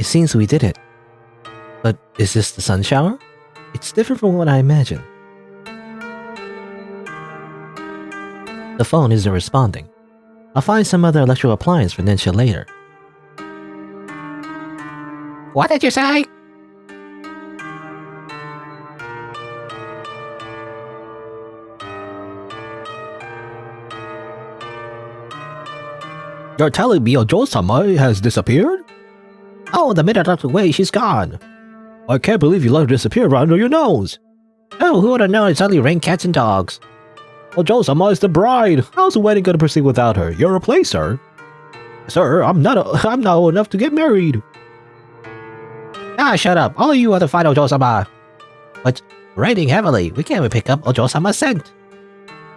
seems we did it. But is this the sun shower? It's different from what I imagined. The phone isn't responding. I'll find some other electrical appliance for Ninja later. What did you say? You're telling me Ojo-sama has disappeared? Oh, the minute I looked away, she's gone. I can't believe you let her disappear right under your nose. Oh, who would have known it's only rain cats and dogs? Ojo-sama is the bride. How's the wedding going to proceed without her? You'll replace her? Sir, I'm not old enough to get married. Ah, shut up. All of you want to find Ojo-sama. But raining heavily. We can't even pick up Ojo-sama's scent.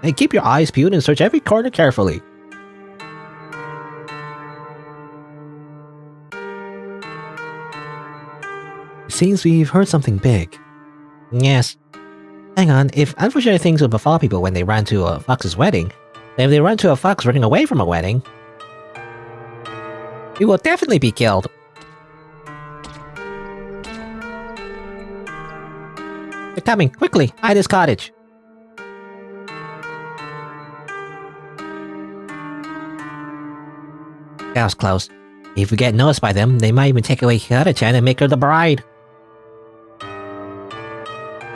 And keep your eyes peeled and search every corner carefully. Seems we've heard something big. Yes. Hang on, if unfortunate things would befall people when they ran to a fox's wedding, then if they run to a fox running away from a wedding, you will definitely be killed. They're coming, quickly, hide this cottage. That was close. If we get noticed by them, they might even take away Kihara-chan and make her the bride.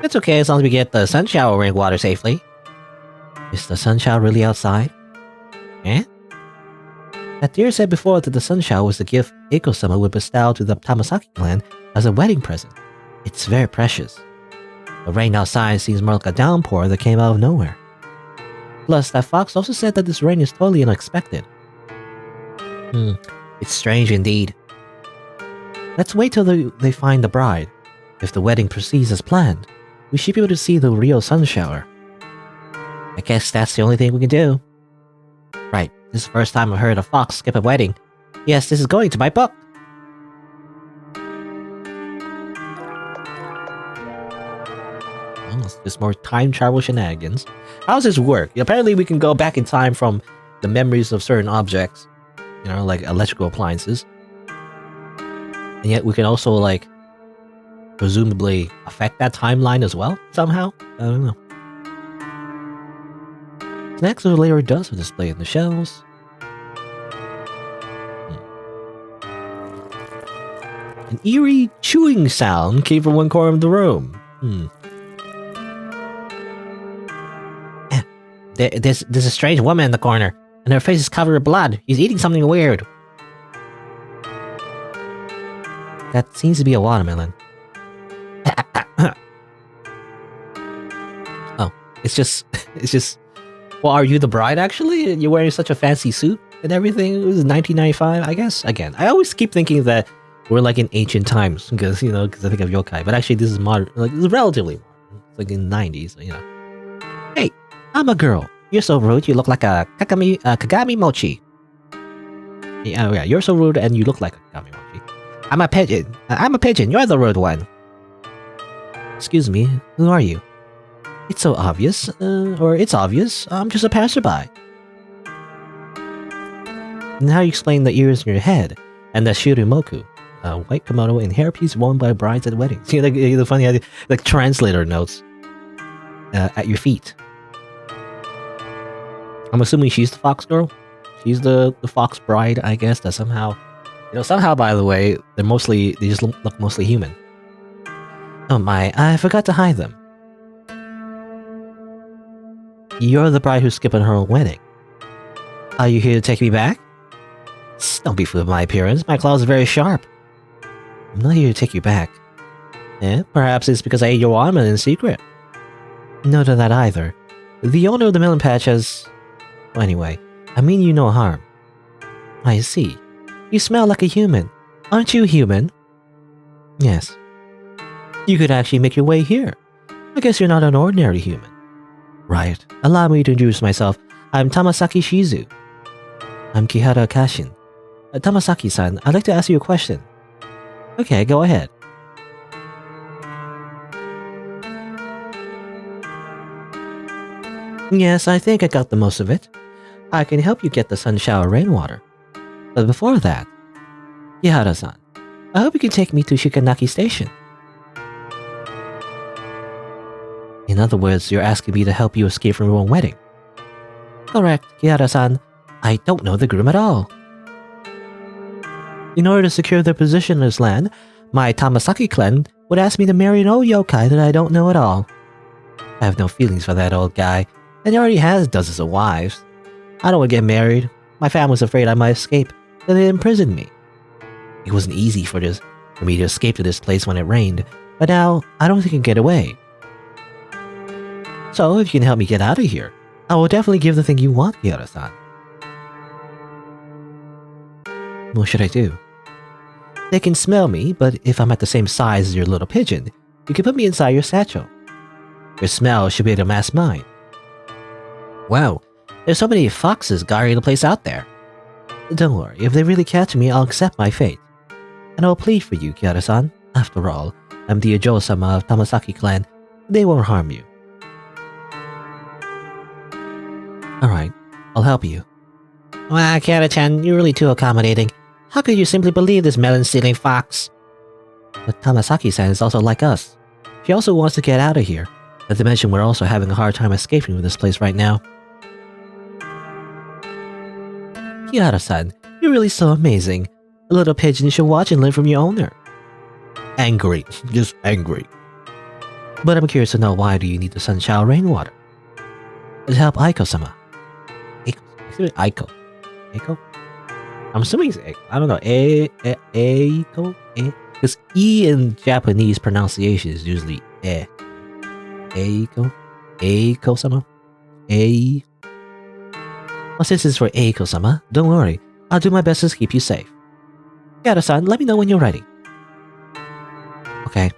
It's okay as long as we get the sun shower rainwater safely. Is the sun shower really outside? Eh? That deer said before that the sun shower was the gift Eiko-sama would bestow to the Tamasaki clan as a wedding present. It's very precious. The rain outside seems more like a downpour that came out of nowhere. Plus, that fox also said that this rain is totally unexpected. It's strange indeed. Let's wait till they find the bride. If the wedding proceeds as planned, we should be able to see the real sun shower. I guess that's the only thing we can do. Right, this is the first time I've heard a fox skip a wedding. Yes, this is going to my book. Well, it's just more time travel shenanigans. How does this work? Apparently we can go back in time from the memories of certain objects, you know, like electrical appliances. And yet we can also, like, presumably affect that timeline as well, somehow? I don't know. Snacks or layer dust are displayed in the shelves. An eerie chewing sound came from one corner of the room. There's a strange woman in the corner, and her face is covered with blood. She's eating something weird. That seems to be a watermelon. Oh, it's just... Well, are you the bride, actually? You're wearing such a fancy suit and everything? It was 1995, I guess? Again, I always keep thinking that we're like in ancient times, because, you know, because I think of yokai. But actually, this is modern, like, it's relatively modern. It's like in the 90s, you know. Hey, I'm a girl. You're so rude, you look like a Kagami Mochi. Yeah, you're so rude and you look like a Kagami Mochi. I'm a pigeon, you're the rude one. Excuse me, who are you? It's so obvious, it's obvious, I'm just a passerby. And how you explain the ears in your head, and the shirimoku, a white kimono and hairpiece worn by brides at weddings. You know, the funny idea, like translator notes at your feet. I'm assuming she's the fox girl. She's the fox bride, I guess, that somehow, you know, somehow, by the way, they just look mostly human. Oh my, I forgot to hide them. You're the bride who's skipping her own wedding. Are you here to take me back? Don't be fooled by my appearance. My claws are very sharp. I'm not here to take you back. Perhaps it's because I ate your watermelon in secret. No to that either. The owner of the melon patch has... Well, anyway, I mean you no harm. I see. You smell like a human. Aren't you human? Yes. You could actually make your way here. I guess you're not an ordinary human. Right. Allow me to introduce myself. I'm Tamasaki Shizu. I'm Kihara Kashin. Tamasaki-san, I'd like to ask you a question. Okay, go ahead. Yes, I think I got the most of it. I can help you get the sun shower rainwater. But before that, Kihara-san, I hope you can take me to Shikanaki Station. In other words, you're asking me to help you escape from your own wedding. Correct, Kihara-san. I don't know the groom at all. In order to secure their position in this land, my Tamasaki clan would ask me to marry an old yōkai that I don't know at all. I have no feelings for that old guy, and he already has dozens of wives. I don't want to get married. My family was afraid I might escape, so they imprisoned me. It wasn't easy for me to escape to this place when it rained, but now I don't think I can get away. So if you can help me get out of here, I will definitely give the thing you want, Kihara-san. What should I do? They can smell me, but if I'm at the same size as your little pigeon, you can put me inside your satchel. Your smell should be able to mask mine. Wow, there's so many foxes guarding the place out there. Don't worry, if they really catch me, I'll accept my fate. And I'll plead for you, Kihara-san. After all, I'm the Ojo-sama of Tamasaki clan. They won't harm you. Alright, I'll help you. Wow, Kihara-chan, you're really too accommodating. How could you simply believe this melon-stealing fox? But Tamasaki-san is also like us. She also wants to get out of here. Not to mention we're also having a hard time escaping from this place right now. Kihara-san, you're really so amazing. A little pigeon should watch and learn from your owner. Angry. Just angry. But I'm curious to know, why do you need the sunshine rainwater? To help Aiko-sama. Aiko. Aiko? I'm assuming it's Aiko. I don't know. Aiko? Because E in Japanese pronunciation is usually E. Aiko? Aiko-sama? A. Well, since it's for Aiko-sama, don't worry. I'll do my best to keep you safe. Kihara-san, let me know when you're ready. Okay.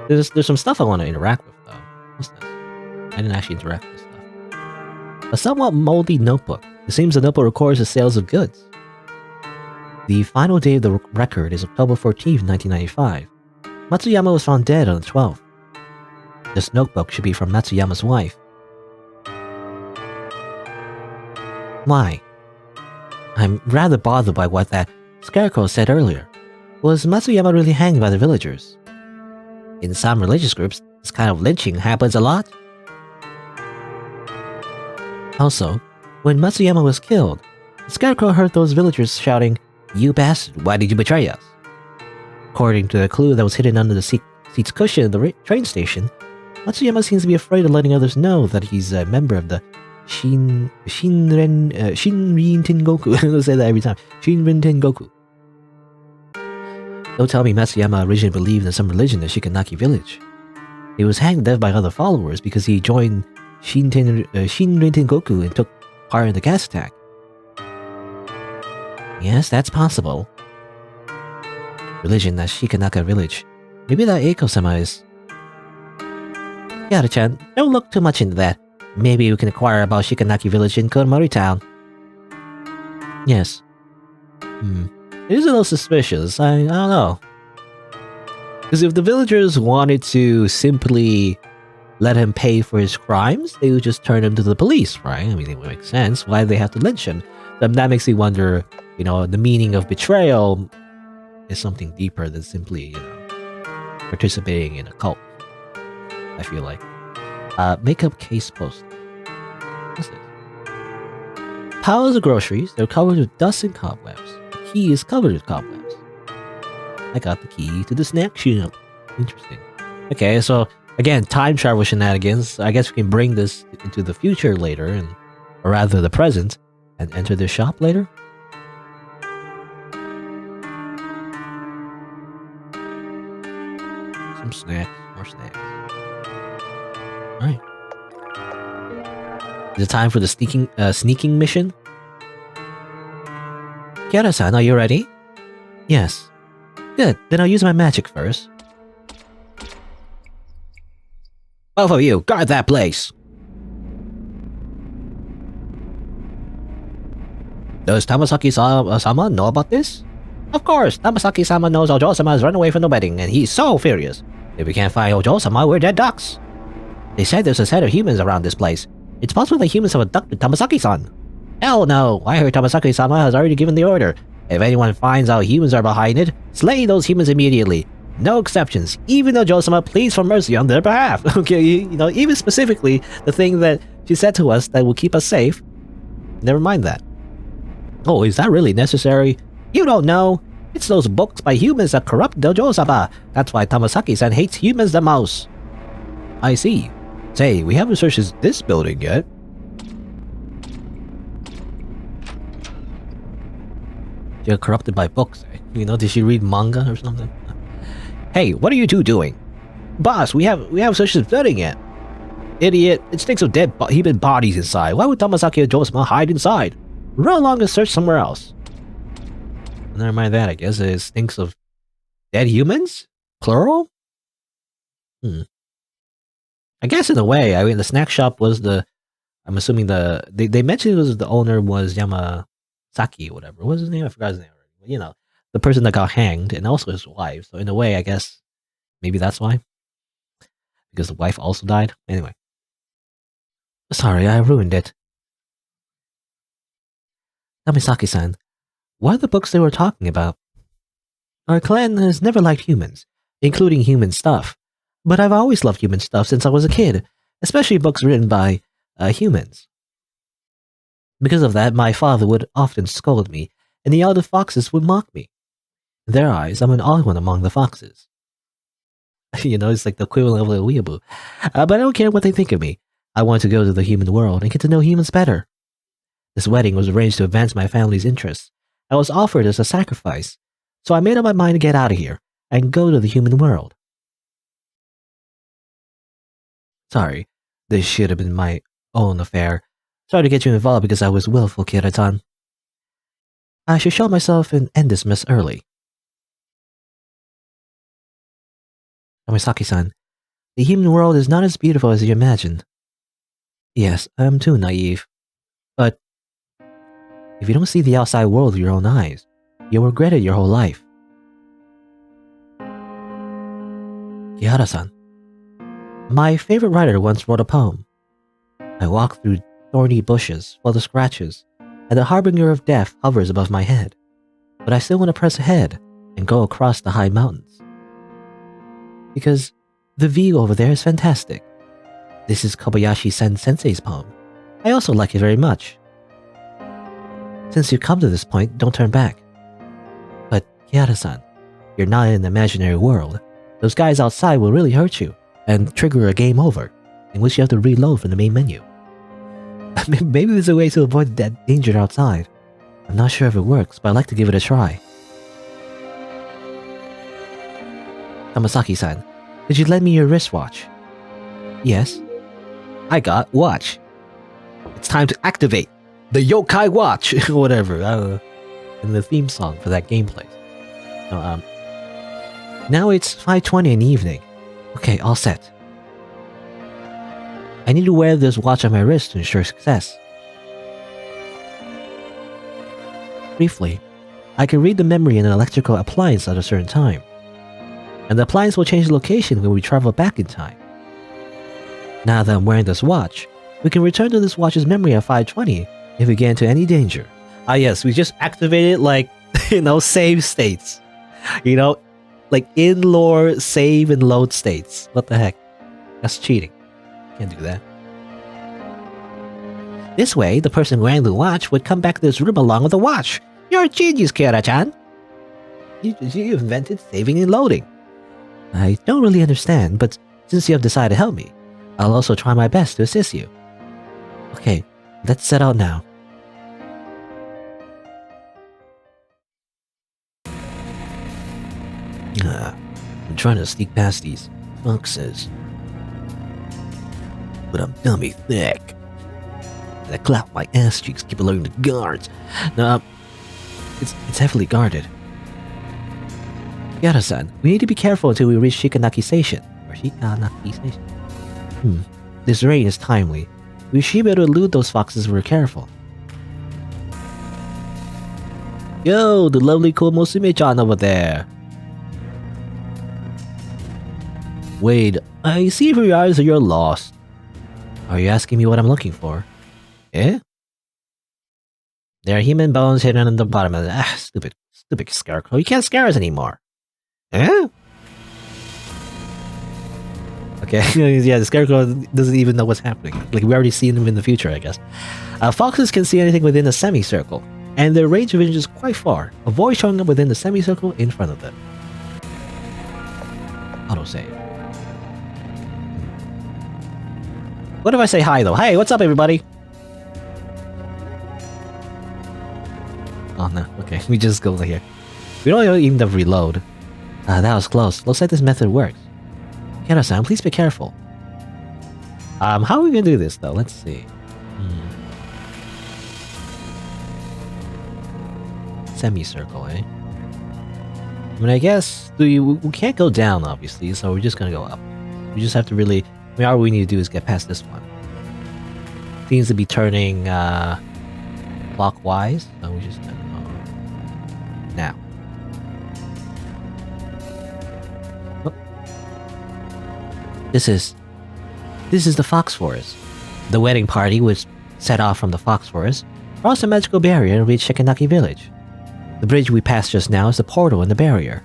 There's some stuff I want to interact with, though. What's this? I didn't actually interact with this stuff. A somewhat moldy notebook. It seems the notebook records the sales of goods. The final day of the record is October 14th, 1995. Matsuyama was found dead on the 12th. This notebook should be from Matsuyama's wife. Why? I'm rather bothered by what that scarecrow said earlier. Was Matsuyama really hanged by the villagers? In some religious groups, this kind of lynching happens a lot. Also, when Matsuyama was killed, the scarecrow heard those villagers shouting, "You bastard, why did you betray us?" According to the clue that was hidden under the seat's cushion at the train station, Matsuyama seems to be afraid of letting others know that he's a member of the Shinrin Tengoku. I'm gonna say that every time. Shinrin Tengoku. Don't tell me Matsuyama originally believed in some religion in Shikanaki village. He was hanged to death by other followers because he joined Shinrin Tengoku and took part in the gas attack. Yes, that's possible. Religion at Shikanaka village. Maybe that Aiko-sama is... Kihara-chan, don't look too much into that. Maybe we can inquire about Shikanaki village in Kuromori town. Yes. It is a little suspicious. I don't know. Because if the villagers wanted to simply let him pay for his crimes, they would just turn him to the police, right? I mean, it would make sense. Why do they have to lynch him? That makes me wonder, you know, the meaning of betrayal is something deeper than simply, you know, participating in a cult. I feel like. Makeup case poster. What's this? Piles of groceries. They're covered with dust and cobwebs. The key is covered with cobwebs. I got the key to the snack shop. Interesting. Okay, so again, time travel shenanigans. I guess we can bring this into the future later, or rather the present, and enter the shop later. Some snacks. More snacks. Alright. Is it time for the sneaking mission? Kihara-san, are you ready? Yes. Good, then I'll use my magic first. Both of you, guard that place! Does Tamasaki-sama know about this? Of course, Tamasaki-sama knows Ojo-sama has run away from the wedding, and he's so furious. If we can't find Ojo-sama, we're dead ducks. They said there's a set of humans around this place. It's possible that humans have abducted Tamasaki-san. Hell no! I heard Tamasaki-sama has already given the order. If anyone finds out humans are behind it, slay those humans immediately. No exceptions, even though Joe-sama pleads for mercy on their behalf. Okay, you know, even specifically, the thing that she said to us that will keep us safe. Never mind that. Oh, is that really necessary? You don't know. It's those books by humans that corrupt Joe-sama. That's why Tamasaki-san hates humans the most. I see. Say, we haven't searched this building yet. You're corrupted by books, eh? You know, did she read manga or something? Hey, what are you two doing? Boss, we haven't searched this building yet. Idiot, it stinks of dead human bodies inside. Why would Tamasaki and Joe-sama hide inside? Run along and search somewhere else. Never mind that, I guess it stinks of dead humans? Plural? I guess in a way, I mean, the snack shop was I'm assuming they mentioned it was the owner was Yamasaki or whatever. What was his name? I forgot his name already. But, you know, the person that got hanged and also his wife. So in a way, I guess maybe that's why. Because the wife also died. Anyway. Sorry, I ruined it. Tamisaki-san, what are the books they were talking about? Our clan has never liked humans, including human stuff. But I've always loved human stuff since I was a kid, especially books written by humans. Because of that, my father would often scold me, and the other foxes would mock me. In their eyes, I'm an odd one among the foxes. You know, it's like the equivalent of a weeaboo. But I don't care what they think of me. I want to go to the human world and get to know humans better. This wedding was arranged to advance my family's interests. I was offered as a sacrifice, so I made up my mind to get out of here and go to the human world. Sorry, this should have been my own affair. Sorry to get you involved because I was willful, Kira-tan. I should show myself and end this mess early. Tamisaki-san, the human world is not as beautiful as you imagined. Yes, I'm too naive. But if you don't see the outside world with your own eyes, you'll regret it your whole life. Kihara-san, my favorite writer once wrote a poem. I walk through thorny bushes full of scratches, and the harbinger of death hovers above my head. But I still want to press ahead and go across the high mountains. Because the view over there is fantastic. This is Kobayashi-sen sensei's poem. I also like it very much. Since you've come to this point, don't turn back. But Kihara-san, you're not in an imaginary world. Those guys outside will really hurt you and trigger a game over, in which you have to reload from the main menu. Maybe there's a way to avoid that danger outside. I'm not sure if it works, but I'd like to give it a try. Tamasaki-san, did you lend me your wristwatch? Yes. I got watch. It's time to activate the yōkai watch, or whatever. And the theme song for that gameplay. Now it's 5:20 in the evening. Okay, all set. I need to wear this watch on my wrist to ensure success. Briefly, I can read the memory in an electrical appliance at a certain time. And the appliance will change location when we travel back in time. Now that I'm wearing this watch, we can return to this watch's memory at 5:20 if we get into any danger. Ah yes, we just activated like, save states. Like in-lore save and load states. What the heck? That's cheating. Can't do that. This way, the person wearing the watch would come back to this room along with the watch. You're a genius, Kira-chan. You invented saving and loading. I don't really understand, but since you have decided to help me, I'll also try my best to assist you. Okay, let's set out now. I'm trying to sneak past these foxes, but I'm dummy thick. And I clap my ass cheeks, keep alerting the guards. No, it's heavily guarded. Yara-san, we need to be careful until we reach Shikanaki Station. Or Shikanaki Station. This rain is timely. We should be able to elude those foxes if we're careful. Yo, the lovely cool Musume-chan over there. Wait, I see from your eyes that you're lost. Are you asking me what I'm looking for? Eh? There are human bones hidden on the bottom of the... stupid scarecrow. You can't scare us anymore. Eh? Okay, yeah, the scarecrow doesn't even know what's happening. Like, we already seen him in the future, I guess. Foxes can see anything within a semicircle, and their range of vision is quite far. Avoid showing up within the semicircle in front of them. Autosave. What if I say hi, though? Hey, what's up, everybody? Oh, no. Okay, we just go here. We don't even have to reload. That was close. Looks like this method works. Kihara-san, please be careful. How are we gonna do this, though? Let's see. Semicircle, eh? I mean, I guess we can't go down, obviously, so we're just gonna go up. We just have to really... I mean, all we need to do is get past this one. Seems to be turning clockwise, so we just... now. Oh. This is the Fox Forest. The wedding party was set off from the Fox Forest, cross the magical barrier and reach Shikinaki Village. The bridge we passed just now is the portal in the barrier.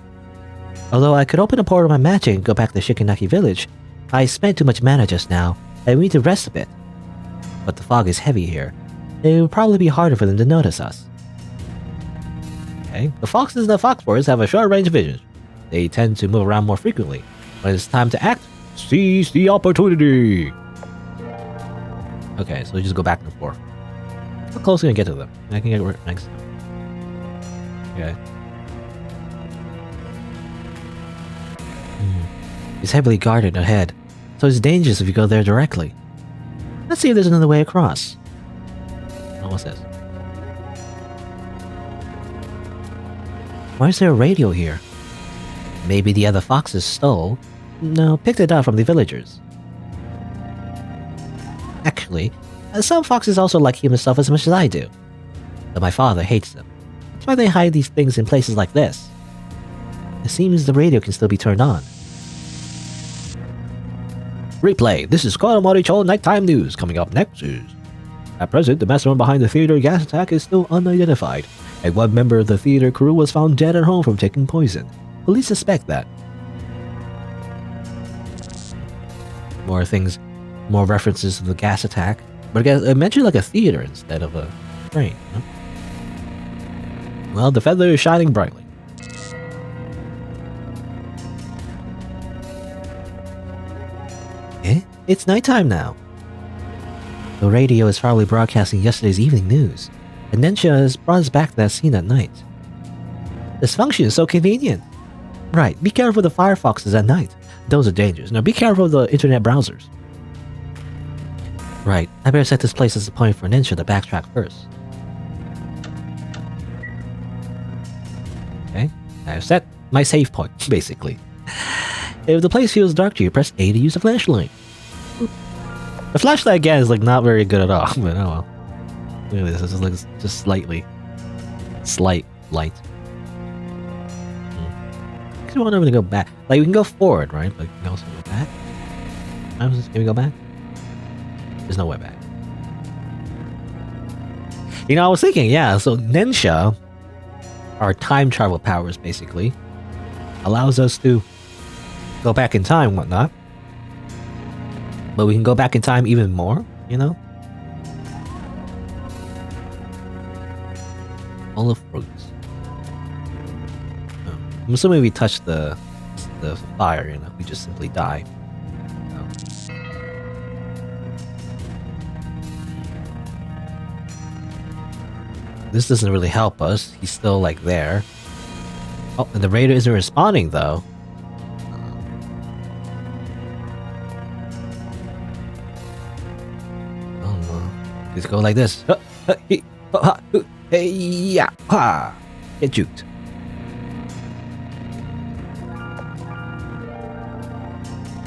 Although I could open a portal by magic and go back to Shikinaki Village, I spent too much mana just now, and we need to rest a bit. But the fog is heavy here. It will probably be harder for them to notice us. Okay, the foxes in the Fox Forest have a short range of vision. They tend to move around more frequently. When it's time to act, seize the opportunity! Okay, so we just go back and forth. How close can I get to them? I can get right next to them. Okay. It's heavily guarded ahead, so it's dangerous if you go there directly. Let's see if there's another way across. Oh, what's this? Why is there a radio here? Maybe the other foxes stole... No, picked it up from the villagers. Actually, some foxes also like human stuff as much as I do. But my father hates them. That's why they hide these things in places like this. It seems the radio can still be turned on. Replay. This is Kuromori-chō Nighttime News. Coming up next is... At present, the mastermind behind the theater gas attack is still unidentified, and one member of the theater crew was found dead at home from taking poison. Police suspect that. More things, more references to the gas attack, but it mentioned like a theater instead of a train. Huh? Well, the feather is shining brightly. Eh? It's nighttime now. The radio is probably broadcasting yesterday's evening news, and Nensha has brought us back to that scene at night. This function is so convenient. Right, be careful of the firefoxes at night. Those are dangerous. Now be careful of the internet browsers. Right, I better set this place as a point for Nensha to backtrack first. Okay, I've set my save point, basically. If the place feels dark to you, press A to use the flashlight. The flashlight again is like not very good at all, but oh well. Look at this, this is like just slight light. I want to go back. Like we can go forward, right? But we can also go back. Can we go back? There's no way back. You know, I was thinking, yeah, so Nensha, our time travel powers basically, allows us to go back in time and whatnot. But we can go back in time even more, you know? All of fruits. I'm assuming we touch the fire, you know, we just simply die. No. This doesn't really help us. He's still like there. Oh, and the raider isn't responding though. Oh no. Just go like this. Hey, yeah, ha! Get juked.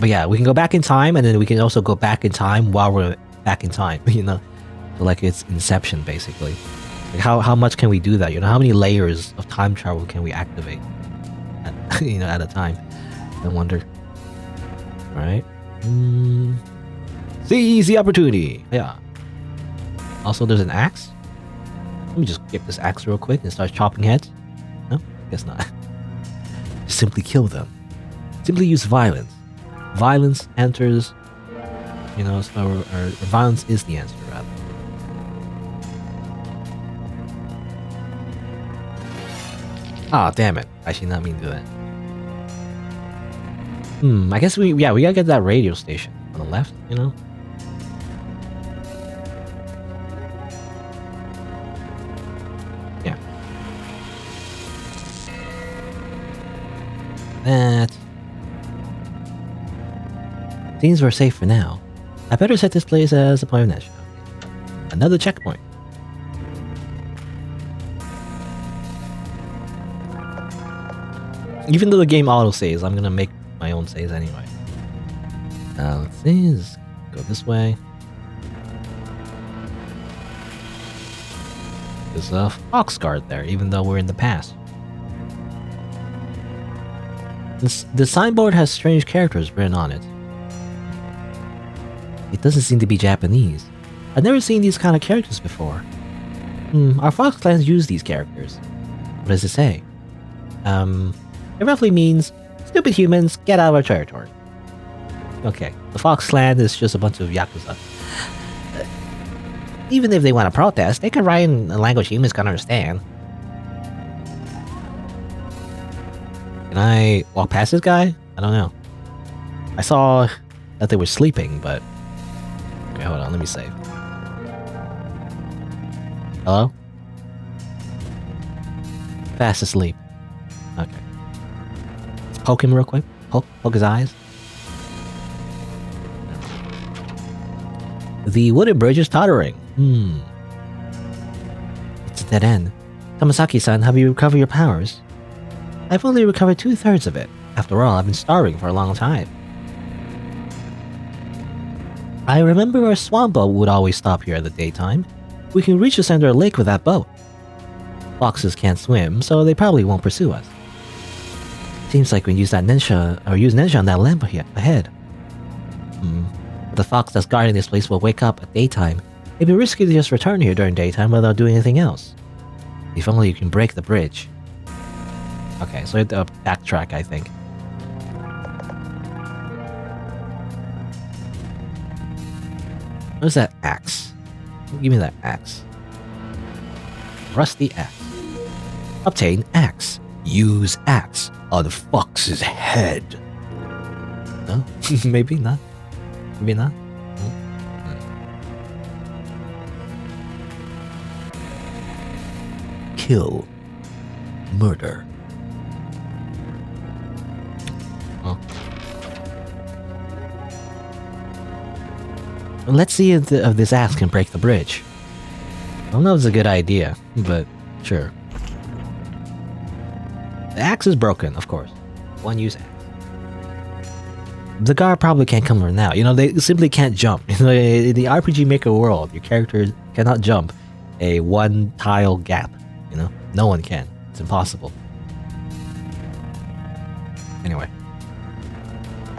But yeah, we can go back in time, and then we can also go back in time while we're back in time, you know? So like it's Inception, basically. Like how much can we do that, you know? How many layers of time travel can we activate, at, you know, at a time? I wonder. Alright. Seize the opportunity! Yeah. Also, there's an axe? Let me just get this axe real quick and start chopping heads. No, guess not. Simply kill them. Simply use violence. Violence enters, you know, or violence is the answer, rather. Ah, damn it. I should not mean to do that. I guess we gotta get that radio station on the left, you know? Yeah. That. Seems we're safe for now. I better set this place as a point of national. Another checkpoint. Even though the game auto saves, I'm gonna make my own saves anyway. Let's see, let's go this way. There's a fox guard there, even though we're in the past. The signboard has strange characters written on it. It doesn't seem to be Japanese. I've never seen these kind of characters before. Our Fox clans use these characters. What does it say? It roughly means, stupid humans, get out of our territory. Okay, the Fox clan is just a bunch of Yakuza. Even if they want to protest, they can write in a language humans can understand. Can I walk past this guy? I don't know. I saw that they were sleeping, but... Okay, hold on, let me save. Hello? Fast asleep. Okay. Let's poke him real quick. Poke his eyes. The wooden bridge is tottering. It's a dead end. Tamasaki-san, have you recovered your powers? I've only recovered 2/3 of it. After all, I've been starving for a long time. I remember our swan boat would always stop here at the daytime. We can reach the center of the lake with that boat. Foxes can't swim, so they probably won't pursue us. Seems like we use Nensha on that lamp ahead. The fox that's guarding this place will wake up at daytime. It'd be risky to just return here during daytime without doing anything else. If only you can break the bridge. Okay, so I have to backtrack, I think. Where's that axe? Give me that axe. Rusty axe. Obtain axe. Use axe on the fox's head. No? Maybe not. Maybe not. Kill. Murder. Oh. Let's see if this axe can break the bridge. I don't know if it's a good idea, but sure. The axe is broken, of course. One use axe. The guard probably can't come over now. You know, they simply can't jump. You know, in the RPG Maker world, your character cannot jump a one-tile gap. You know, no one can. It's impossible. Anyway.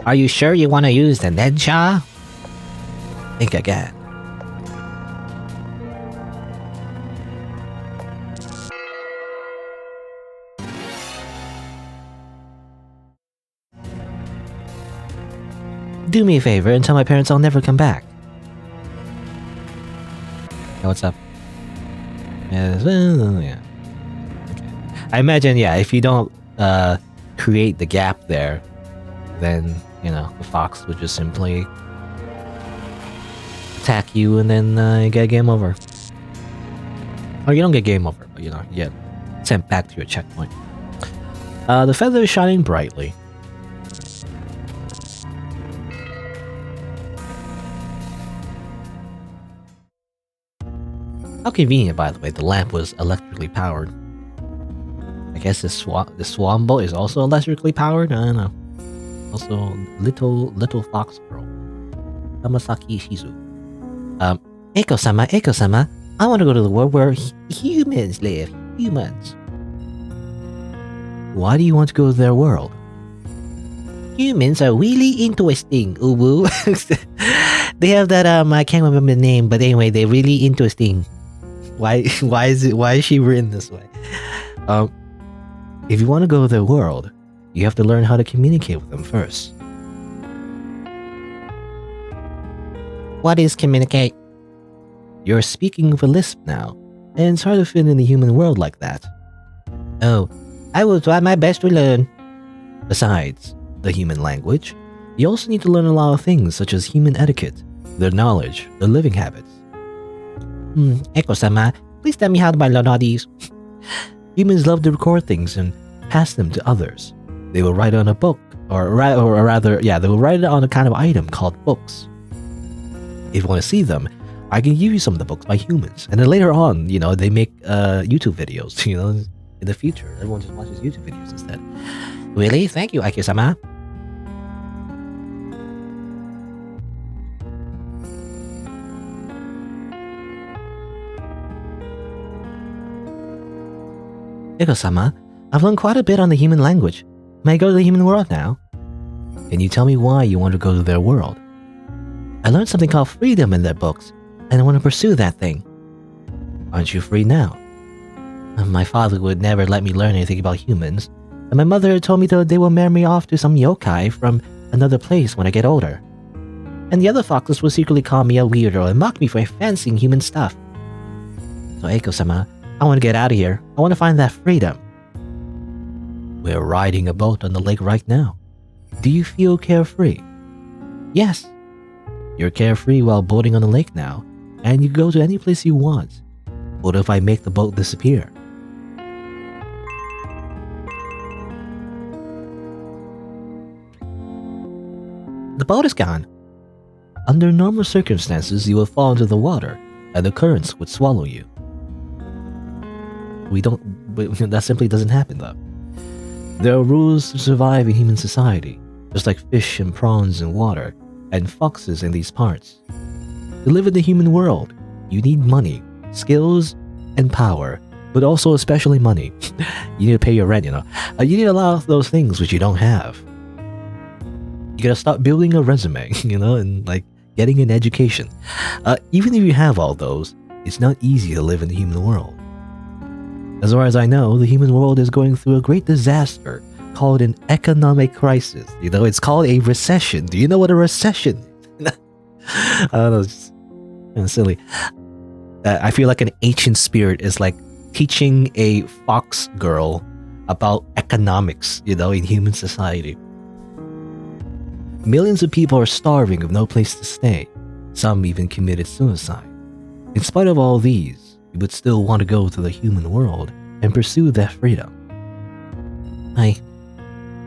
Are you sure you want to use the Nensha? Think again. Do me a favor and tell my parents I'll never come back. Hey, what's up? Yeah. Okay. I imagine, yeah, if you don't create the gap there, then, you know, the fox would just simply attack you and then you get game over. Or you don't get game over, but you know, you get sent back to your checkpoint. The feather is shining brightly. How convenient, by the way, the lamp was electrically powered. I guess the swan boat is also electrically powered? I don't know. Also, little fox girl. Tamasaki Shizu. Eiko-sama, I want to go to the world where humans live. Humans. Why do you want to go to their world? Humans are really interesting, uwu. They have that, I can't remember the name, but anyway, they're really interesting. Why is she written this way? If you want to go to their world, you have to learn how to communicate with them first. What is communicate? You're speaking with a lisp now, and it's hard to fit in the human world like that. Oh, I will try my best to learn. Besides the human language, you also need to learn a lot of things such as human etiquette, their knowledge, their living habits. Eiko-sama, please tell me how do I learn all these? Humans love to record things and pass them to others. They will write it on a book, they will write it on a kind of item called books. If you want to see them, I can give you some of the books by humans. And then later on, they make YouTube videos, in the future. Everyone just watches YouTube videos instead. Really? Thank you, Eiko-sama. Eiko-sama, I've learned quite a bit on the human language. May I go to the human world now? Can you tell me why you want to go to their world? I learned something called freedom in their books, and I want to pursue that thing. Aren't you free now? My father would never let me learn anything about humans, and my mother told me that they will marry me off to some yōkai from another place when I get older. And the other foxes will secretly call me a weirdo and mock me for fancying human stuff. So Eiko-sama, I want to get out of here. I want to find that freedom. We're riding a boat on the lake right now. Do you feel carefree? Yes. You're carefree while boating on the lake now, and you go to any place you want. What if I make the boat disappear? The boat is gone. Under normal circumstances, you will fall into the water, and the currents would swallow you. That simply doesn't happen though. There are rules to survive in human society, just like fish and prawns in water, and foxes in these parts. To live in the human world, you need money, skills, and power, but also especially money. You need to pay your rent, You need a lot of those things which you don't have. You gotta start building a resume, and getting an education. Even if you have all those, it's not easy to live in the human world. As far as I know, the human world is going through a great disaster called an economic crisis. It's called a recession. Do you know what a recession is? I don't know, it's just kind of silly. I feel like an ancient spirit is teaching a fox girl about economics, in human society. Millions of people are starving with no place to stay. Some even committed suicide. In spite of all these, you would still want to go to the human world and pursue that freedom.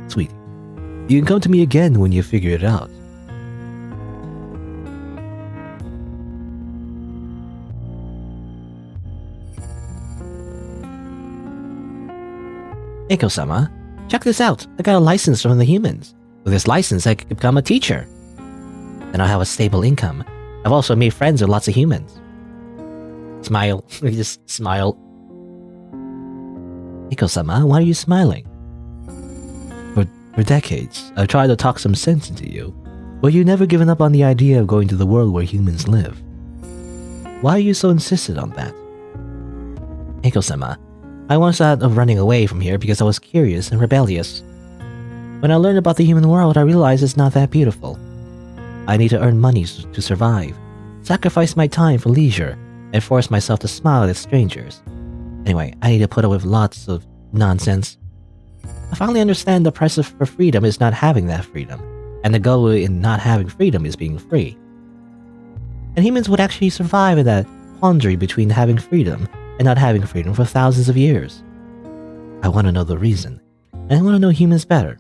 Sweetie, you can come to me again when you figure it out. Eiko-sama, check this out. I got a license from the humans. With this license, I could become a teacher. Then I'll have a stable income. I've also made friends with lots of humans. Smile. Just smile. Eiko-sama, why are you smiling? For decades, I've tried to talk some sense into you, but you've never given up on the idea of going to the world where humans live. Why are you so insistent on that? Eiko-sama, I once thought of running away from here because I was curious and rebellious. When I learned about the human world, I realized it's not that beautiful. I need to earn money to survive, sacrifice my time for leisure, and force myself to smile at strangers. Anyway, I need to put up with lots of nonsense. I finally understand the price for freedom is not having that freedom, and the goal in not having freedom is being free. And humans would actually survive in that quandary between having freedom and not having freedom for thousands of years. I want to know the reason, and I want to know humans better.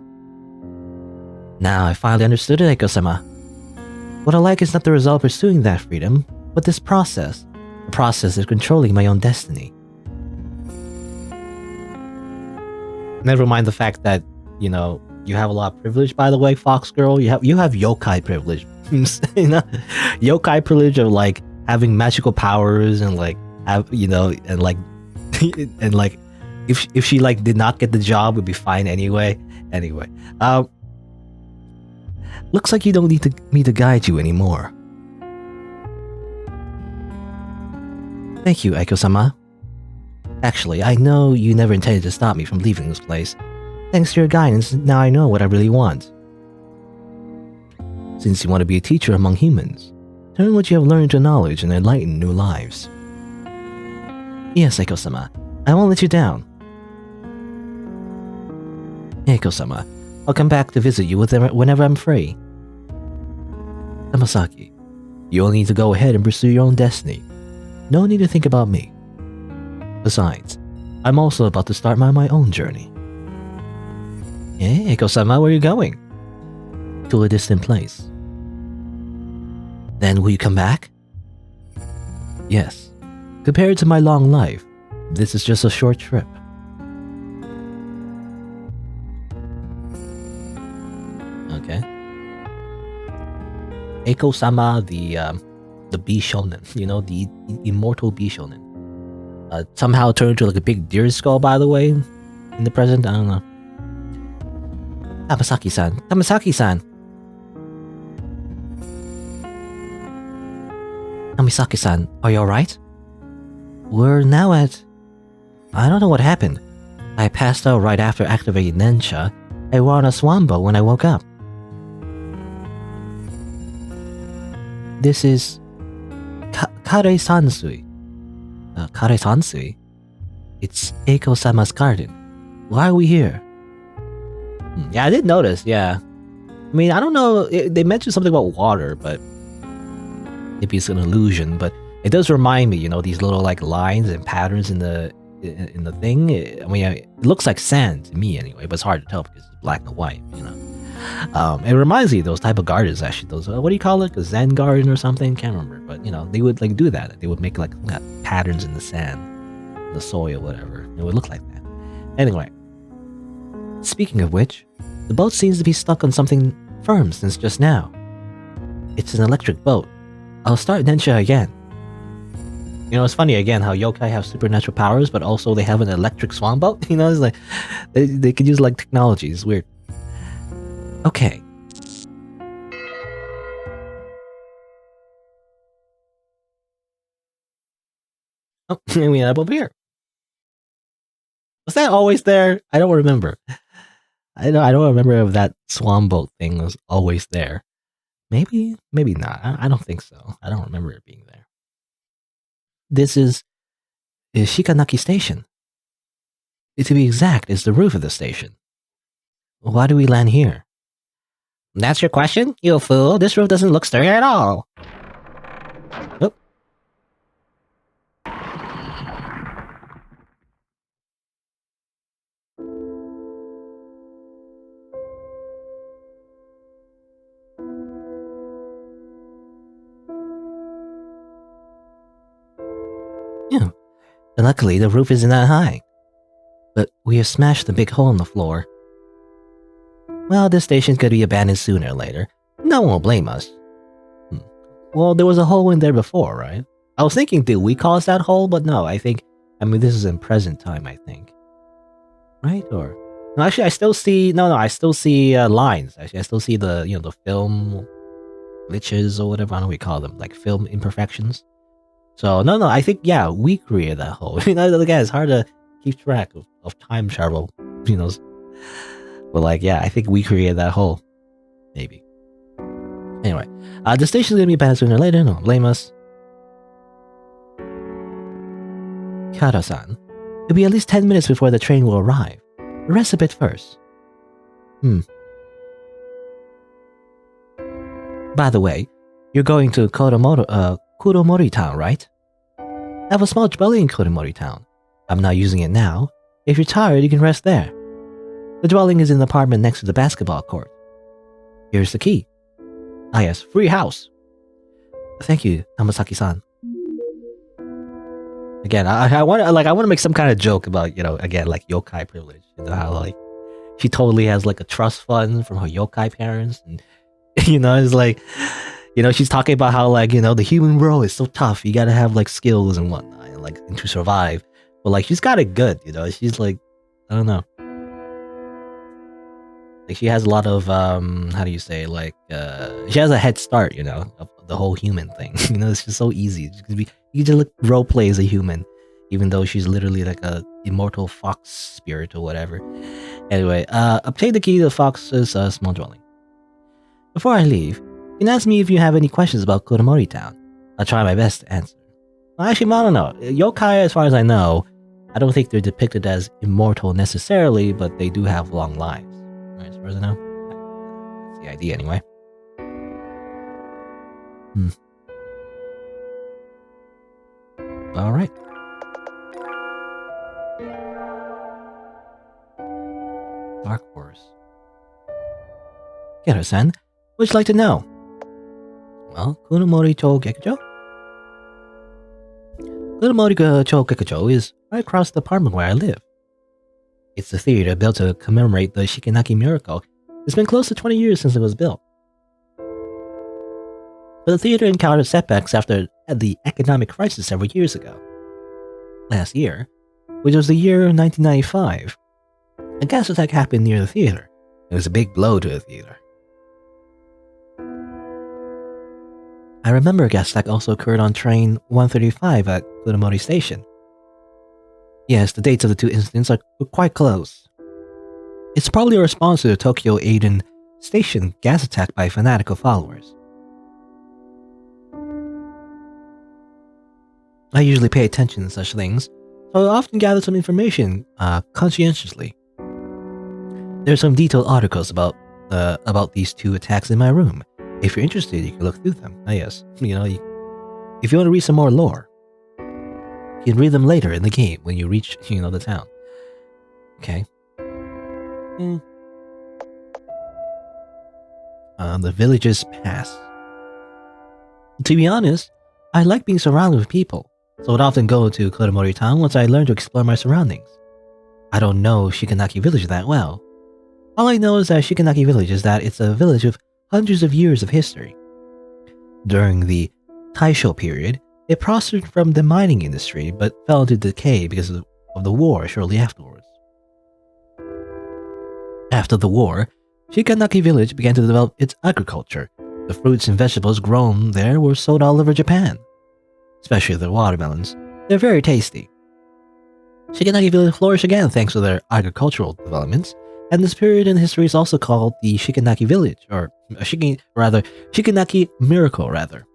Now I finally understood it, Eiko-sama. What I like is not the result pursuing that freedom, but this process. The process of controlling my own destiny. Never mind the fact that, you have a lot of privilege, by the way, Fox Girl. You have yōkai privilege. Yōkai privilege of having magical powers and if she did not get the job, would be fine anyway. Looks like you don't need me to guide you anymore. Thank you, Eiko-sama. Actually, I know you never intended to stop me from leaving this place. Thanks to your guidance, now I know what I really want. Since you want to be a teacher among humans, turn what you have learned to knowledge and enlighten new lives. Yes, Eiko-sama, I won't let you down. Eiko-sama, I'll come back to visit you whenever I'm free. Tamasaki, you only need to go ahead and pursue your own destiny. No need to think about me. Besides, I'm also about to start my own journey. Hey, Eiko-sama, where are you going? To a distant place. Then will you come back? Yes. Compared to my long life, this is just a short trip. Okay. Eiko-sama, the bee shonen, you know, the immortal bee shonen. Somehow turned into like a big deer skull, by the way, in the present. I don't know. Tamasaki-san. Tamasaki-san. Tamasaki-san, are you alright? We're now at... I don't know what happened. I passed out right after activating Nensha. I were on a swan boat when I woke up. This is... Kare-sansui. Kare-sansui? It's Eiko-sama's garden. Why are we here? Yeah, I did notice, yeah. I mean, I don't know, they mentioned something about water, but... maybe it's an illusion, but it does remind me, you know, these little like lines and patterns in the thing. I mean, it looks like sand to me anyway, but it's hard to tell because it's black and white, you know. It reminds me of those type of gardens, actually. Those, what do you call it? A Zen garden or something? Can't remember. But, you know, they would like do that. They would make like patterns in the sand, the soil, whatever. It would look like that. Anyway, speaking of which, the boat seems to be stuck on something firm since just now. It's an electric boat. I'll start Nensha again. You know, it's funny again how yokai have supernatural powers, but also they have an electric swan boat. You know, it's like they could use like technology. It's weird. Okay. Oh, we end up over here. Was that always there? I don't remember. I don't remember if that swan boat thing was always there. Maybe not. I don't think so. I don't remember it being there. This is Shikanaki Station. To be exact, it's the roof of the station. Why do we land here? That's your question, you fool. This roof doesn't look sturdy at all. Oh. Yeah. And luckily, the roof isn't that high. But we have smashed the big hole in the floor. Well, this station's gonna be abandoned sooner or later. No one will blame us. Well, there was a hole in there before, right? I was thinking, did we cause that hole? But no, I mean, this is in present time, I think. Right? Or... no, actually, I still see... No, I still see lines. Actually, I still see the, you know, the film glitches or whatever. I don't know what we call them. Like, film imperfections. So, no, I think, yeah, we created that hole. You know, again, it's hard to keep track of time travel, you know. But, like, yeah, I think we created that hole. Maybe. Anyway, the station's gonna be bad sooner or later. Don't blame us. Kihara-san, it'll be at least 10 minutes before the train will arrive. Rest a bit first. By the way, you're going to Kuromori Town, right? I have a small dwelling in Kuromori Town. I'm not using it now. If you're tired, you can rest there. The dwelling is in the apartment next to the basketball court. Here's the key. Ah yes, free house. Thank you, Tamasaki-san. Again, I want to make some kind of joke about, you know, again, like yokai privilege. You know how like she totally has like a trust fund from her yokai parents, and you know, it's like, you know, she's talking about how like, you know, the human world is so tough. You gotta have like skills and whatnot, and, like, and to survive. But like, she's got it good. You know, she's like, I don't know. Like she has a lot of how do you say, like she has a head start, you know, the whole human thing. It's just so easy. You just role play as a human, even though she's literally like a immortal fox spirit or whatever. Anyway, obtain the key to the fox's small dwelling. Before I leave, you can ask me if you have any questions about Kuromori Town. I'll try my best to answer. Well, actually, I don't know. Yokai, as far as I know, I don't think they're depicted as immortal necessarily, but they do have long lives. Right, as far as I know. That's the idea, anyway. All right. Dark Horse. Kihara-san, what would you like to know? Well, Kuromori-chō Gekkojo? Kuromori-chō Gekkojo is right across the apartment where I live. It's a theater built to commemorate the Shikinaki miracle. It's been close to 20 years since it was built. But the theater encountered setbacks after the economic crisis several years ago. Last year, which was the year 1995, a gas attack happened near the theater. It was a big blow to the theater. I remember a gas attack also occurred on train 135 at Kuromori Station. Yes, the dates of the two incidents are quite close. It's probably a response to the Tokyo Aiden Station gas attack by fanatical followers. I usually pay attention to such things, so I often gather some information conscientiously. There are some detailed articles about these two attacks in my room. If you're interested, you can look through them. Yes, if you want to read some more lore, you can read them later in the game when you reach, the town. Okay. The village's past. To be honest, I like being surrounded with people, so I'd often go to Kuromori Town once I learned to explore my surroundings. I don't know Shikinaki Village that well. All I know is that Shikinaki Village is that it's a village with hundreds of years of history. During the Taisho period, it prospered from the mining industry but fell into decay because of the war shortly afterwards. After the war, Shikinaki Village began to develop its agriculture. The fruits and vegetables grown there were sold all over Japan, especially the watermelons. They're very tasty. Shikinaki Village flourished again thanks to their agricultural developments, and this period in history is also called the Shikinaki Village, or Shikinaki Miracle, rather.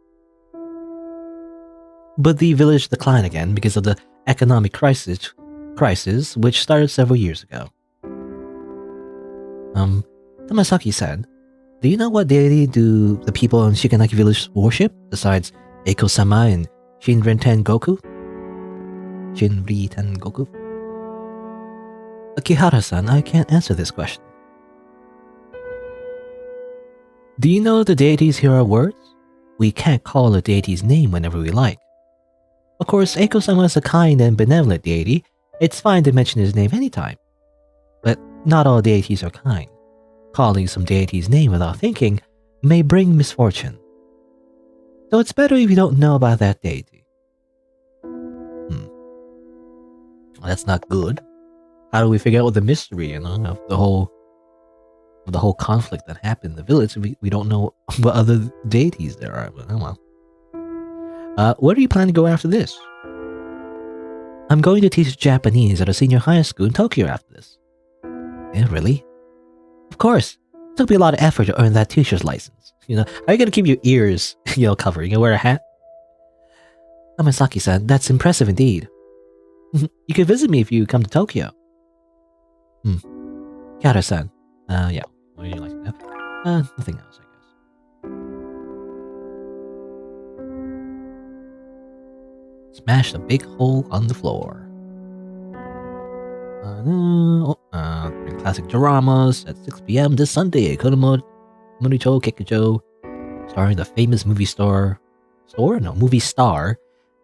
But the village declined again because of the economic crisis which started several years ago. Tamasaki-san, do you know what deity do the people in Shikinaki Village worship besides Eiko-sama and Shinrin Goku? Kihara-san, I can't answer this question. Do you know the deity's hero words? We can't call a deity's name whenever we like. Of course, Eiko-sama is a kind and benevolent deity. It's fine to mention his name anytime. But not all deities are kind. Calling some deity's name without thinking may bring misfortune. So it's better if you don't know about that deity. Well, that's not good. How do we figure out what the mystery, of the whole conflict that happened in the village? We don't know what other deities there are, but oh well. Where are you planning to go after this? I'm going to teach Japanese at a senior high school in Tokyo after this. Yeah, really? Of course. It took me a lot of effort to earn that teacher's license. Are you going to keep your ears, covered? You wear a hat? Tamasaki-san, that's impressive indeed. You can visit me if you come to Tokyo. Kihara-san. Yeah. What do you like to know? Nothing else, I guess. Smash the big hole on the floor. Classic dramas at 6 p.m. this Sunday at Kuromori-chō Gekkojo, starring the famous movie star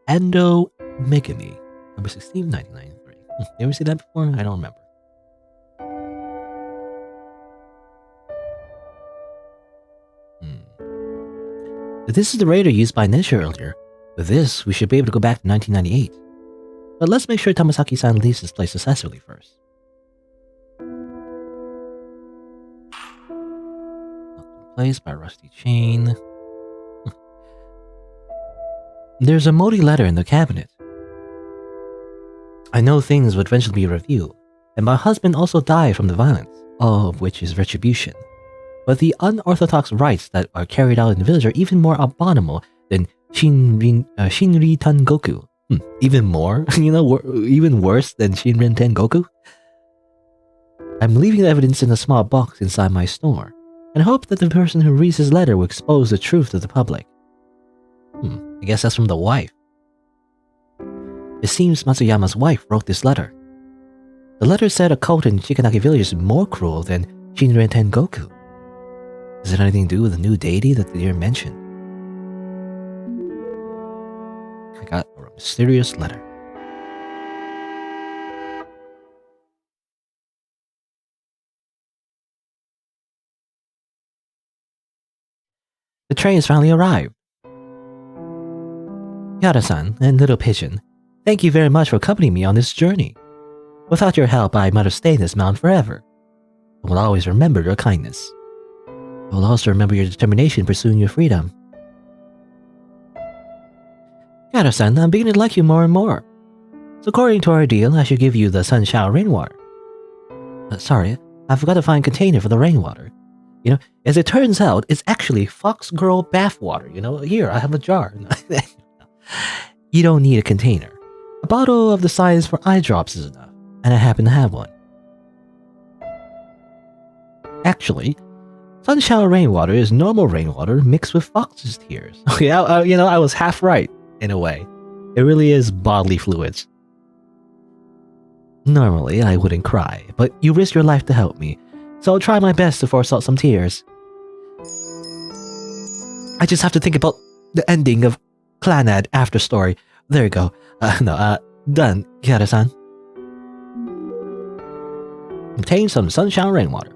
Ando Megami, number 16, 1993. You ever see that before? I don't remember. This is the radar used by Nesha earlier. With this, we should be able to go back to 1998. But let's make sure Tamasaki-san leaves this place successfully first. Locked in place by rusty chain. There's a moldy letter in the cabinet. I know things would eventually be revealed, and my husband also died from the violence, all of which is retribution. But the unorthodox rites that are carried out in the village are even more abominable than Shinri Tengoku. Even more? Even worse than Shinrin Tengoku? I'm leaving the evidence in a small box inside my store, and hope that the person who reads this letter will expose the truth to the public. I guess that's from the wife. It seems Matsuyama's wife wrote this letter. The letter said a cult in Shikanaki village is more cruel than Shinrin Tengoku. Does it have anything to do with the new deity that the deer mentioned? I got a mysterious letter. The train has finally arrived. Yada-san and Little Pigeon, thank you very much for accompanying me on this journey. Without your help, I might have stayed in this mountain forever. I will always remember your kindness. I will also remember your determination in pursuing your freedom. Yada-san, I'm beginning to like you more and more. So according to our deal, I should give you the sun shower rainwater. Sorry, I forgot to find a container for the rainwater. As it turns out, it's actually Fox Girl bathwater. Here, I have a jar. You don't need a container. A bottle of the size for eye drops is enough, and I happen to have one. Actually, sun shower rainwater is normal rainwater mixed with fox's tears. Okay, I was half right, in a way. It really is bodily fluids. Normally, I wouldn't cry, but you risked your life to help me, so I'll try my best to force out some tears. I just have to think about the ending of Clanad after story. There you go. Done, Kihara-san. Obtain some sunshine rainwater.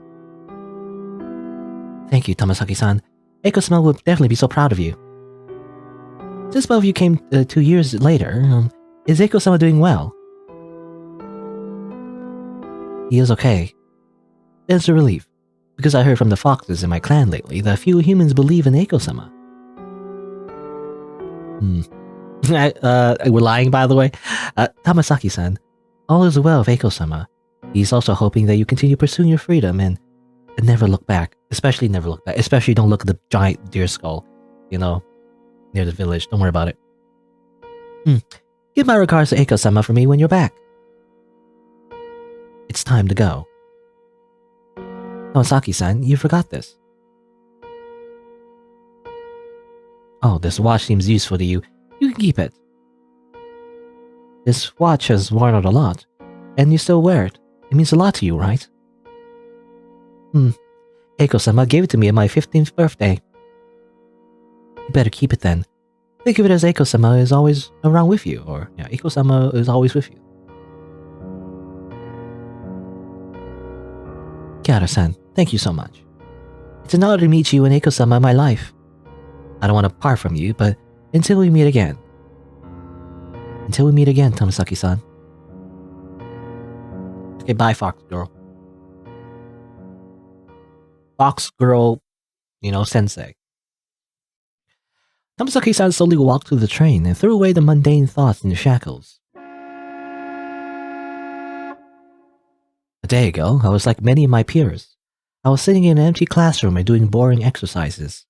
Thank you, Tomasaki-san. Eiko-sama will definitely be so proud of you. Since both of you came 2 years later, is Eiko-sama doing well? He is okay. It's a relief, because I heard from the foxes in my clan lately that few humans believe in Eiko-sama. We're lying, by the way. Tomasaki-san, all is well with Eiko-sama. He's also hoping that you continue pursuing your freedom and never look back. Especially never look back. Especially don't look at the giant deer skull, near the village. Don't worry about it. Give my regards to Eiko-sama for me when you're back. It's time to go. Tomasaki-san, you forgot this. Oh, this watch seems useful to you. You can keep it. This watch has worn out a lot, and you still wear it. It means a lot to you, right? Eiko-sama gave it to me on my 15th birthday. You better keep it then. Think of it as Eiko-sama is always around with you, or Eiko-sama is always with you. Kihara-san, thank you so much. It's an honor to meet you and Eiko-sama in my life. I don't want to part from you, but until we meet again. Until we meet again, Tomasaki-san. Okay, bye, Fox Girl. Fox Girl, sensei. Tomasaki-san slowly walked through the train and threw away the mundane thoughts and the shackles. A day ago, I was like many of my peers. I was sitting in an empty classroom and doing boring exercises.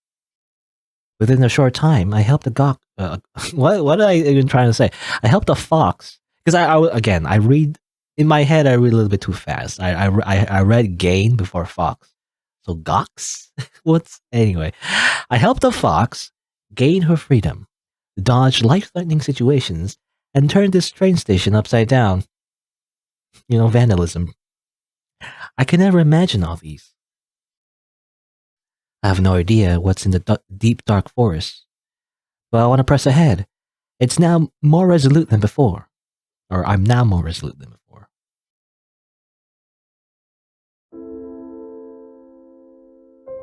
Within a short time, I helped what am I even trying to say? I helped a fox. Because I read, in my head, I read a little bit too fast. I read gain before fox. So gox? Anyway, I helped a fox gain her freedom, dodge life-threatening situations, and turn this train station upside down. Vandalism. I can never imagine all these. I have no idea what's in the deep, dark forest, but I want to press ahead. It's now more resolute than before, or I'm now more resolute than before.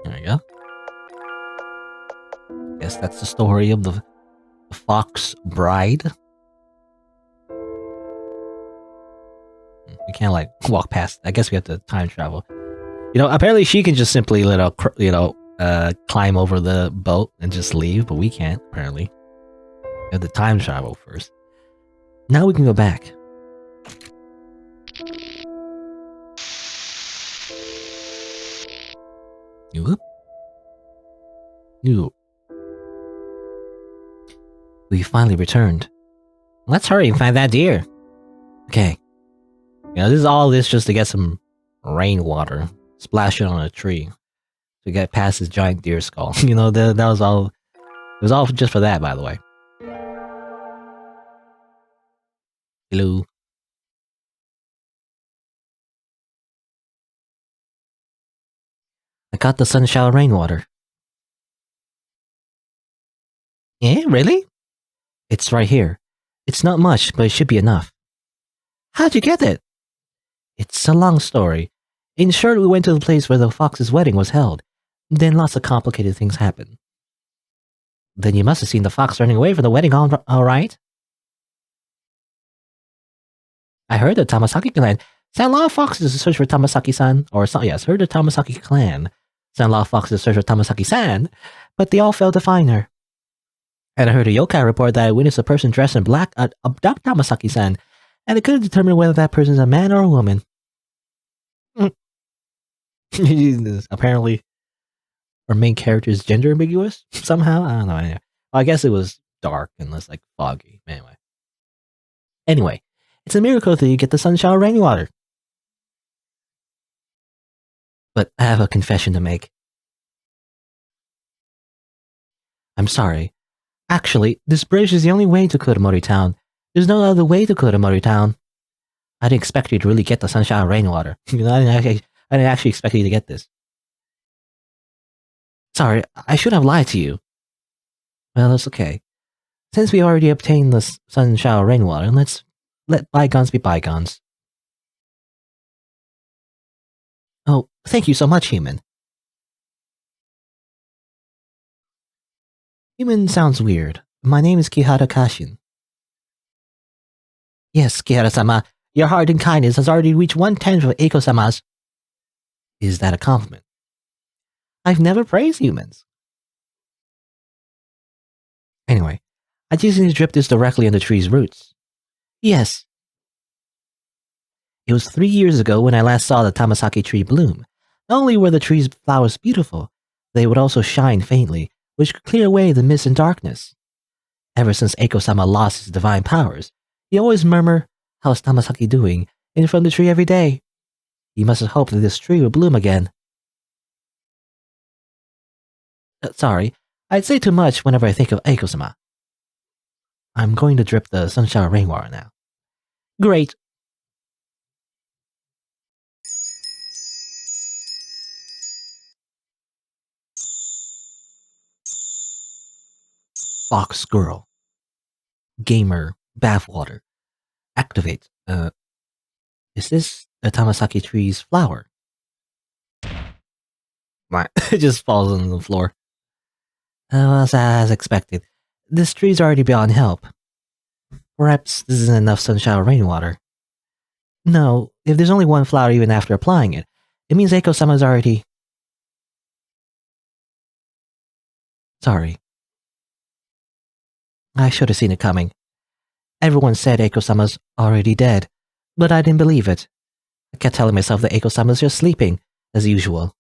There we go. Guess that's the story of the Fox Bride. We can't walk past. I guess we have to time travel. Apparently she can just simply climb over the boat and just leave, but we can't, apparently. have the time travel first. Now we can go back. Whoop. Whoop. We finally returned. Let's hurry and find that deer. Okay. This is all this just to get some rainwater, splash it on a tree to get past this giant deer skull. That was all. It was all just for that, by the way. Hello. I got the sun shower rainwater. Yeah, really? It's right here. It's not much, but it should be enough. How'd you get it? It's a long story. In short, we went to the place where the fox's wedding was held. Then lots of complicated things happened. Then you must have seen the fox running away from the wedding all right. I heard the Tamasaki clan sent a lot of foxes to search for Tamasaki-san, heard the Tamasaki clan sent a lot of foxes to search for Tamasaki-san, but they all failed to find her. And I heard a yōkai report that I witnessed a person dressed in black abduct Tamasaki-san, and they couldn't determine whether that person is a man or a woman. Apparently, our main character is gender ambiguous somehow. I don't know. Anyway. Well, I guess it was dark and less like foggy. Anyway, it's a miracle that you get the sun shower rainwater. But I have a confession to make. I'm sorry. Actually, this bridge is the only way to Kuromori Town. There's no other way to Kuromori Town. I didn't expect you to really get the sun shower rainwater. I didn't actually expect you to get this. Sorry, I should have lied to you. Well, that's okay. Since we already obtained the sun shower rainwater, let's let bygones be bygones. Oh, thank you so much, human. Human sounds weird. My name is Kihara Kashin. Yes, Kihara-sama, your heart and kindness has already reached 1/10 of Eiko-sama's. Is that a compliment? I've never praised humans. Anyway, I just need to drip this directly on the tree's roots. Yes. It was 3 years ago when I last saw the Tamasaki tree bloom. Not only were the tree's flowers beautiful, they would also shine faintly, which could clear away the mist and darkness. Ever since Eiko-sama lost his divine powers, he always murmured, "How's Tamasaki doing?" in front of the tree every day. He must have hoped that this tree would bloom again. Sorry, I'd say too much whenever I think of Eiko-sama. I'm going to drip the sun shower rainwater now. Great. Fox girl. Gamer bathwater. Activate. Is this a Tamasaki tree's flower? It just falls on the floor. As expected. This tree's already beyond help. Perhaps this isn't enough sun shower rainwater. No, if there's only one flower even after applying it, it means Eiko-sama's already... Sorry. I should have seen it coming. Everyone said Eiko-sama's already dead, but I didn't believe it. I kept telling myself that Eiko-sama's just sleeping, as usual.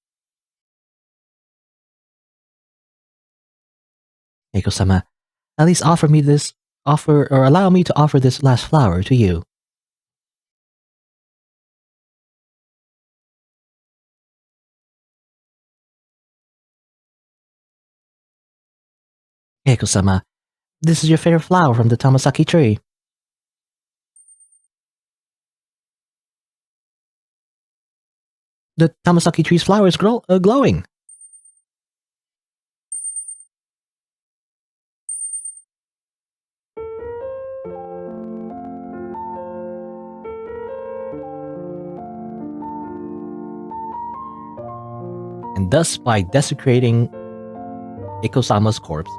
Eiko-sama, at least allow me to offer this last flower to you. Eiko-sama, this is your favorite flower from the Tamasaki tree. The Tamasaki tree's flower is glowing. And thus, by desecrating Eiko-sama's corpse,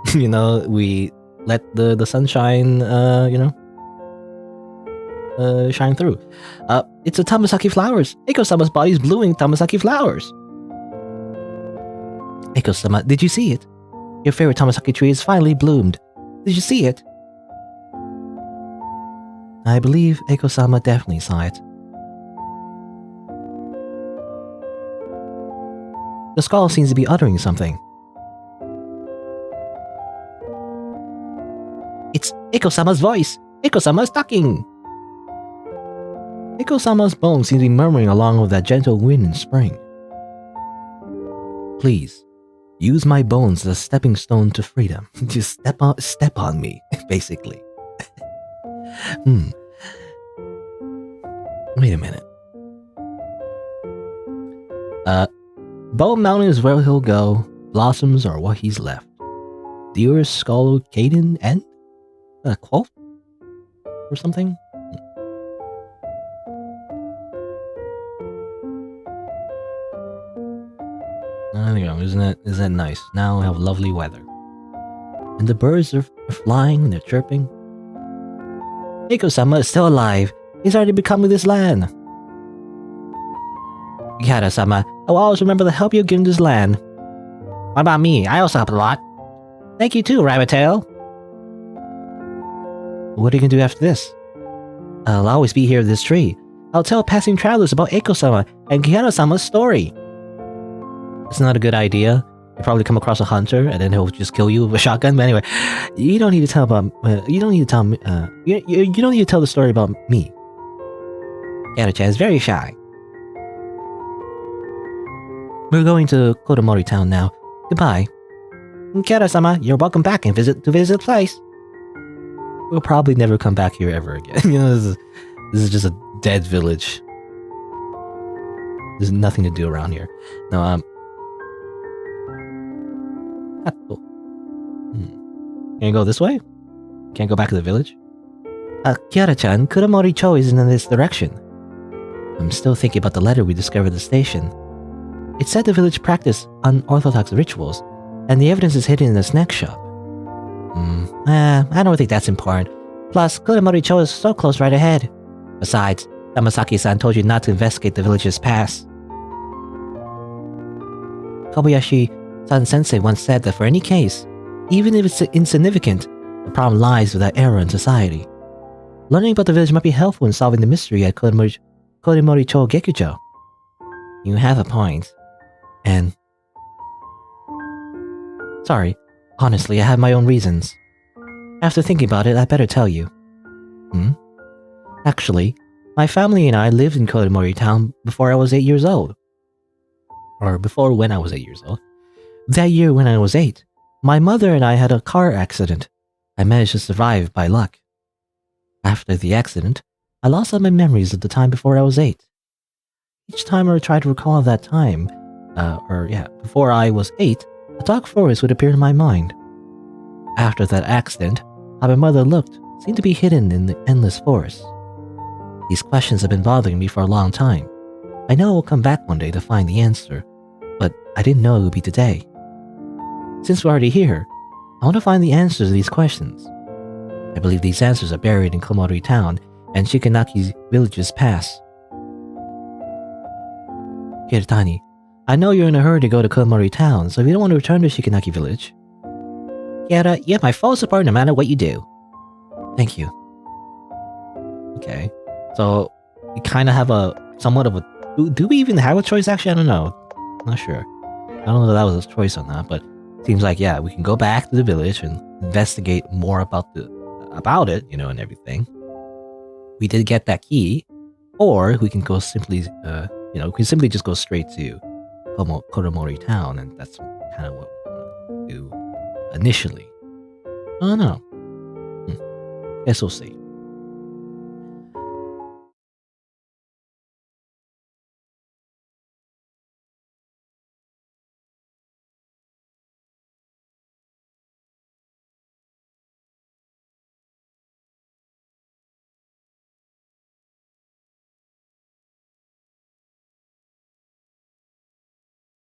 we let the sunshine, shine through. It's a Tamasaki flowers. Eiko-sama's body is blooming Tamasaki flowers. Eiko-sama, did you see it? Your favorite Tamasaki tree is finally bloomed. Did you see it? I believe Eiko-sama definitely saw it. The skull seems to be uttering something. It's Eiko-sama's voice! Eiko-sama's talking! Eiko-sama's bones seem to be murmuring along with that gentle wind in spring. Please, use my bones as a stepping stone to freedom. Just step on me, basically. Wait a minute. Bone Mountain is where he'll go. Blossoms are what he's left. Dear Skull Caden and a quote? Or something? There you go. Isn't that nice? Now we have lovely weather. And the birds are flying and they're chirping. Eiko-sama is still alive. He's already become with this land. Kihara-sama, I will always remember the help you've given this land. What about me? I also helped a lot. Thank you too, Rabbit Tail. What are you going to do after this? I'll always be here with this tree. I'll tell passing travelers about Eiko-sama and Kihara-sama's story. It's not a good idea. You'll probably come across a hunter and then he'll just kill you with a shotgun. But anyway, you don't need to tell about. You don't need to tell me. You don't need to tell the story about me. Kihara-chan is very shy. We're going to Kuromori town now. Goodbye. Kihara-sama, you're welcome back and visit the place. We'll probably never come back here ever again. This is just a dead village. There's nothing to do around here. No, Can you go this way? Can't go back to the village? Kihara-chan, Kuromori-chō is in this direction. I'm still thinking about the letter we discovered at the station. It said the village practiced unorthodox rituals, and the evidence is hidden in the snack shop. I don't think that's important. Plus, Kuromori-chō is so close right ahead. Besides, Yamasaki-san told you not to investigate the village's past. Kobayashi-san sensei once said that for any case, even if it's insignificant, the problem lies with that error in society. Learning about the village might be helpful in solving the mystery at Kuromori-chō Gekujo. You have a point. And... Sorry, honestly, I have my own reasons. After thinking about it, I better tell you. Actually, my family and I lived in Kuromori town before I was 8 years old. Or before when I was 8 years old. That year when I was 8, my mother and I had a car accident. I managed to survive by luck. After the accident, I lost all my memories of the time before I was 8. Each time I tried to recall that time, before I was 8, a dark forest would appear in my mind. After that accident, how my mother looked seemed to be hidden in the endless forest. These questions have been bothering me for a long time. I know I will come back one day to find the answer, but I didn't know it would be today. Since we're already here, I want to find the answers to these questions. I believe these answers are buried in Kuromori town and Shikanaki village's past. Kiritani, I know you're in a hurry to go to Kuromori town, so if you don't want to return to Shikanaki village... Kihara, you have my full support no matter what you do. Thank you. Okay, so we kind of have somewhat of a... Do we even have a choice actually? I don't know. I'm not sure. I don't know if that was a choice or not, but it seems like, yeah, we can go back to the village and investigate more about it, and everything. We did get that key, or we can go simply, we can simply just go straight to Kuromori town, and that's kind of what we want to do initially. I don't know. Guess we'll see.